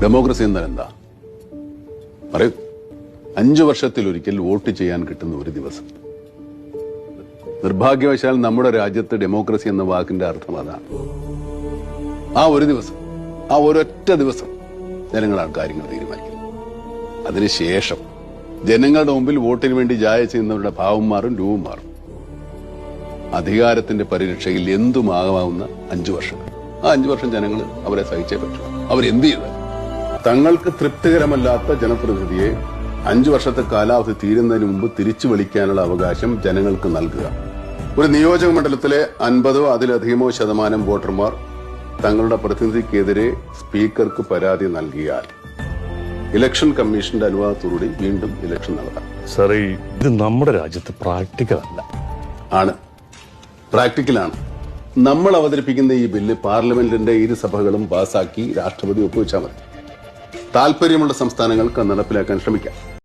Democracy എന്നാൽ എന്താ പറയൂ? 5 വർഷത്തിലൊരിക്കൽ വോട്ട് ചെയ്യാൻ കിട്ടുന്ന ഒരു ദിവസം. നിർഭാഗ്യവശാൽ നമ്മുടെ രാജ്യത്ത് ഡെമോക്രസി എന്ന വാക്കിന്റെ അർത്ഥം അതാണ്. ആ ഒരു ദിവസം, ആ ഒരൊറ്റ ദിവസം ജനങ്ങളാണ് കാര്യങ്ങൾ തീരുമാനിക്കുന്നത്. അതിനുശേഷം ജനങ്ങളുടെ മുമ്പിൽ വോട്ടിന് വേണ്ടി ജായ ചെയ്യുന്നവരുടെ ഭാവം മാറും, രൂപം മാറും. അധികാരത്തിന്റെ പരിരക്ഷയിൽ എന്തുമാകാവുന്ന 5 വർഷങ്ങൾ. ആ 5 വർഷം ജനങ്ങൾ അവരെ സഹിച്ചേ പറ്റൂ. അവരെന്ത് ചെയ്ത തങ്ങൾക്ക് തൃപ്തികരമല്ലാത്ത ജനപ്രതിനിധിയെ 5 വർഷത്തെ കാലാവധി തീരുന്നതിന് മുമ്പ് തിരിച്ചു വിളിക്കാനുള്ള അവകാശം ജനങ്ങൾക്ക് നൽകുക. ഒരു നിയോജക മണ്ഡലത്തിലെ 50 അതിലധികമോ ശതമാനം വോട്ടർമാർ തങ്ങളുടെ പ്രതിനിധിക്കെതിരെ സ്പീക്കർക്ക് പരാതി നൽകിയാൽ ഇലക്ഷൻ കമ്മീഷന്റെ അനുവാദത്തോടുകൂടി വീണ്ടും ഇലക്ഷൻ നടത്താം. സാറേ, ഇത് നമ്മുടെ രാജ്യത്ത് പ്രാക്ടിക്കൽ അല്ല. ആണ്, പ്രാക്ടിക്കലാണ്. നമ്മൾ അവതരിപ്പിക്കുന്ന ഈ ബില്ല് പാർലമെന്റിന്റെ 2 സഭകളും പാസാക്കി രാഷ്ട്രപതി ഒപ്പുവെച്ചാൽ മതി. താല്പര്യമുള്ള സംസ്ഥാനങ്ങൾക്ക് നടപ്പിലാക്കാൻ ശ്രമിക്കാം.